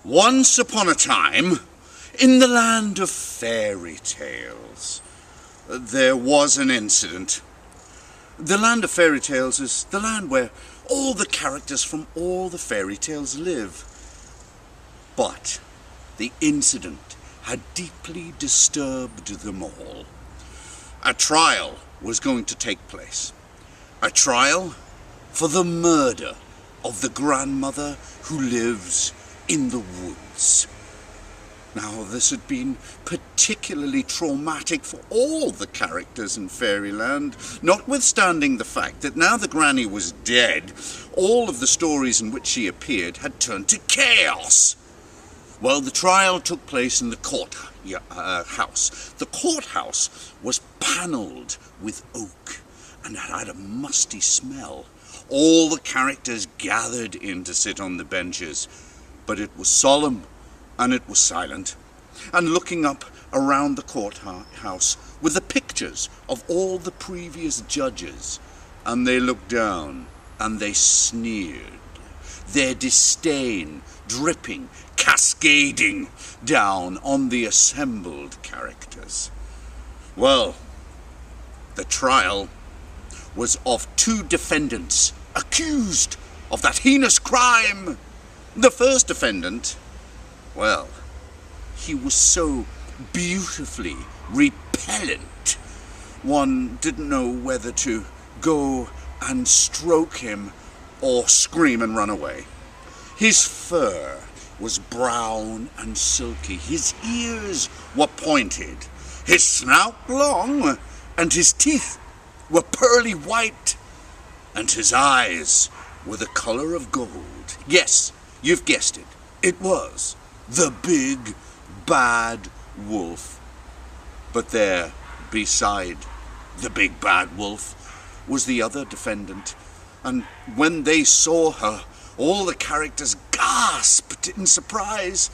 Once upon a time, in the land of fairy tales, there was an incident. The land of fairy tales is the land where all the characters from all the fairy tales live. But the incident had deeply disturbed them all. A trial was going to take place. A trial for the murder of the grandmother who lives in the woods. Now, this had been particularly traumatic for all the characters in Fairyland, notwithstanding the fact that now the granny was dead, all of the stories in which she appeared had turned to chaos. Well, the trial took place in the courthouse. The courthouse was panelled with oak and it had a musty smell. All the characters gathered in to sit on the benches, but it was solemn and it was silent. And looking up around the courthouse were the pictures of all the previous judges, and they looked down and they sneered, their disdain dripping, cascading down on the assembled characters. Well, the trial was of two defendants accused of that heinous crime. The first defendant, well, he was so beautifully repellent, one didn't know whether to go and stroke him or scream and run away. His fur was brown and silky, his ears were pointed, his snout long, and his teeth were pearly white, and his eyes were the color of gold. Yes, you've guessed it. It was the big, bad wolf. But there, beside the big, bad wolf, was the other defendant. And when they saw her, all the characters gasped in surprise,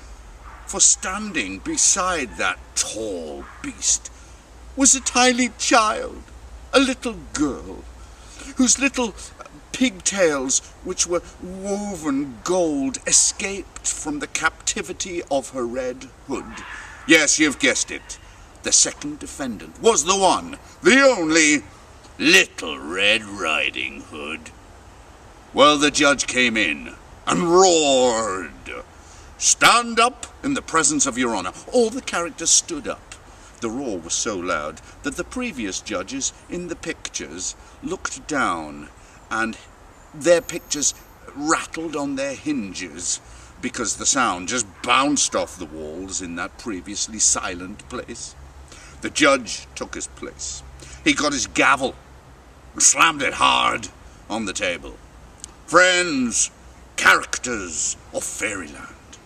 for standing beside that tall beast was a tiny child, a little girl, whose little pigtails, which were woven gold, escaped from the captivity of her red hood. Yes, you've guessed it. The second defendant was the one, the only, Little Red Riding Hood. Well, the judge came in and roared, "Stand up in the presence of your honor." All the characters stood up. The roar was so loud that the previous judges in the pictures looked down and their pictures rattled on their hinges because the sound just bounced off the walls in that previously silent place. The judge took his place. He got his gavel and slammed it hard on the table. Friends, characters of Fairyland,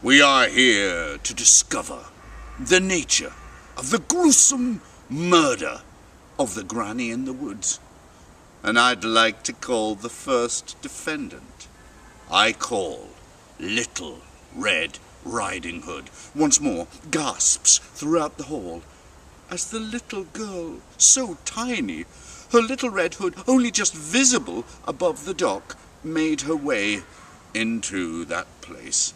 we are here to discover the nature of the gruesome murder of the granny in the woods. And I'd like to call the first defendant. I call Little Red Riding Hood. Once more, gasps throughout the hall, as the little girl, so tiny, her little red hood only just visible above the dock, made her way into that place.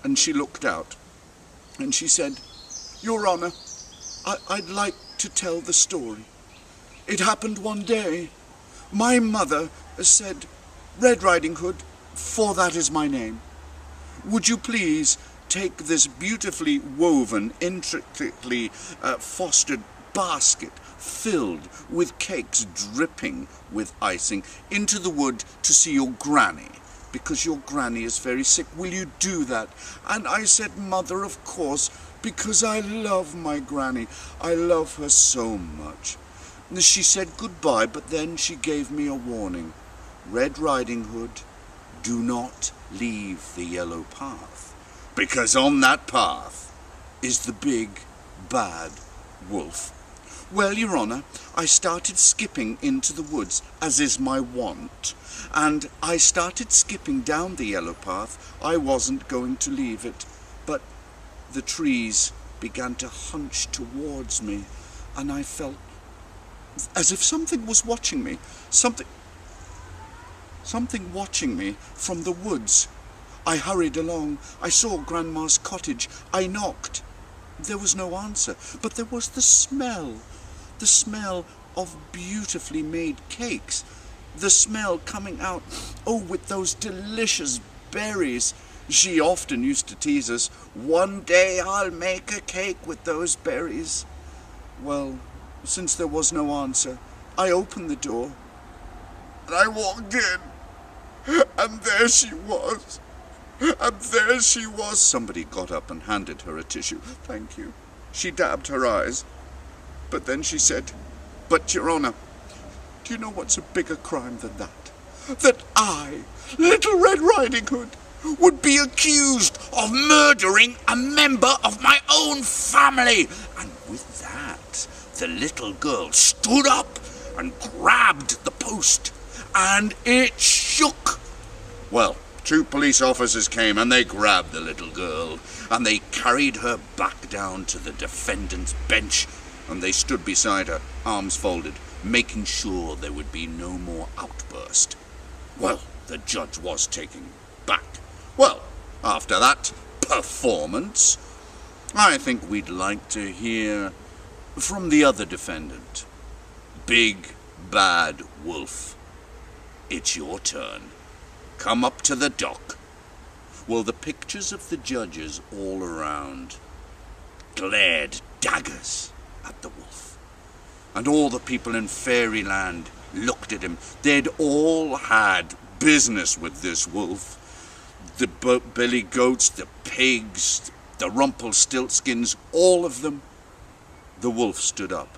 And she looked out, and she said, "Your Honor, I'd like to tell the story. It happened one day. My mother said, 'Red Riding Hood, for that is my name. Would you please take this beautifully woven, intricately fostered basket filled with cakes dripping with icing into the wood to see your granny, because your granny is very sick. Will you do that?' And I said, 'Mother, of course, because I love my granny. I love her so much.' She said goodbye, but then she gave me a warning. 'Red Riding Hood, do not leave the yellow path, because on that path is the big, bad wolf.' Well, Your Honor, I started skipping into the woods, as is my wont, and I started skipping down the yellow path. I wasn't going to leave it, but the trees began to hunch towards me, and I felt as if something was watching me, something watching me from the woods. I hurried along. I saw Grandma's cottage. I knocked. There was no answer, but there was the smell of beautifully made cakes. The smell coming out, with those delicious berries. She often used to tease us, "One day I'll make a cake with those berries." Well, since there was no answer, I opened the door, and I walked in, and there she was. And there she was. Somebody got up and handed her a tissue. "Thank you." She dabbed her eyes. But then she said, "But, Your Honor, do you know what's a bigger crime than that? That I, Little Red Riding Hood, would be accused of murdering a member of my own family." And with that, the little girl stood up and grabbed the post, and it shook. Well, 2 police officers came and they grabbed the little girl and they carried her back down to the defendant's bench, and they stood beside her, arms folded, making sure there would be no more outburst. Well, the judge was taken back. Well, after that performance, I think we'd like to hear from the other defendant, Big Bad Wolf. It's your turn. Come up to the dock. Well, the pictures of the judges all around glared daggers at the wolf. And all the people in Fairyland looked at him. They'd all had business with this wolf. The billy goats, the pigs, the Rumpelstiltskins, all of them. The wolf stood up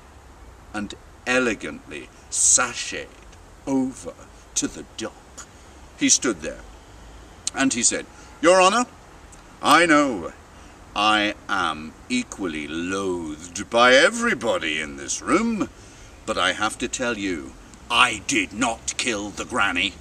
and elegantly sashayed over to the dock. He stood there, and he said, "Your Honor, I know I am equally loathed by everybody in this room, but I have to tell you, I did not kill the granny.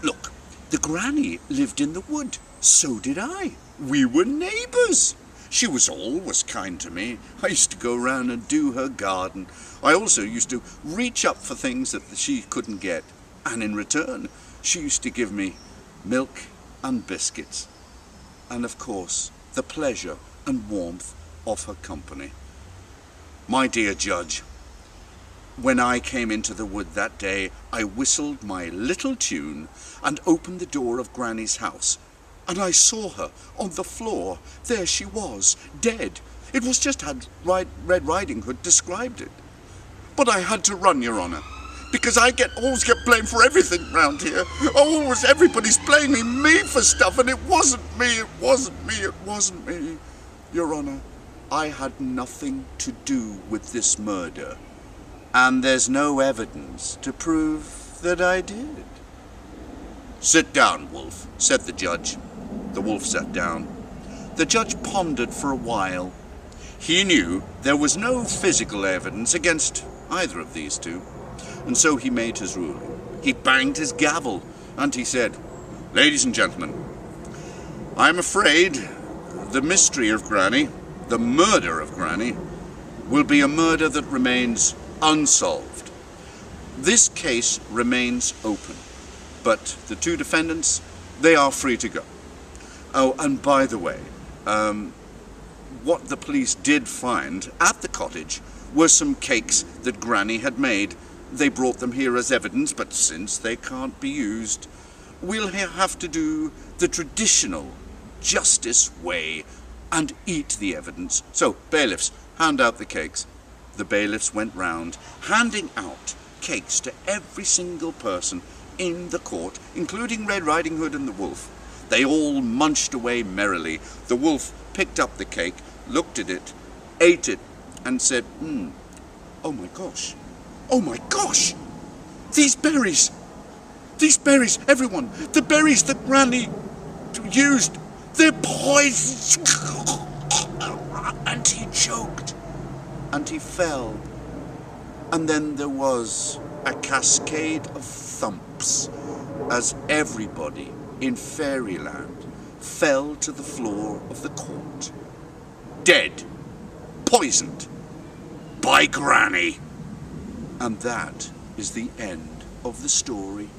Look, the granny lived in the wood. So did I. We were neighbours. She was always kind to me. I used to go round and do her garden. I also used to reach up for things that she couldn't get, and in return, she used to give me milk and biscuits, and of course, the pleasure and warmth of her company. My dear judge, when I came into the wood that day, I whistled my little tune and opened the door of Granny's house, and I saw her on the floor. There she was, dead. It was just how Red Riding Hood described it. But I had to run, Your Honor, because I always get blamed for everything round here. Everybody's blaming me for stuff, and it wasn't me. Your Honor, I had nothing to do with this murder, and there's no evidence to prove that I did. "Sit down, Wolf," said the judge. The wolf sat down. The judge pondered for a while. He knew there was no physical evidence against either of these two, and so he made his ruling. He banged his gavel, and he said, "Ladies and gentlemen, I'm afraid the mystery of Granny, the murder of Granny, will be a murder that remains unsolved. This case remains open, but the 2 defendants, they are free to go. Oh, and by the way, what the police did find at the cottage were some cakes that Granny had made. They brought them here as evidence, but since they can't be used, we'll have to do the traditional justice way and eat the evidence. So, bailiffs, hand out the cakes." The bailiffs went round, handing out cakes to every single person in the court, including Red Riding Hood and the wolf. They all munched away merrily. The wolf picked up the cake, looked at it, ate it, and said, "Oh my gosh, these berries, everyone, the berries that Granny used, they're poison." And he choked, and he fell, and then there was a cascade of thumps as everybody in Fairyland fell to the floor of the court, dead, poisoned by Granny. And that is the end of the story.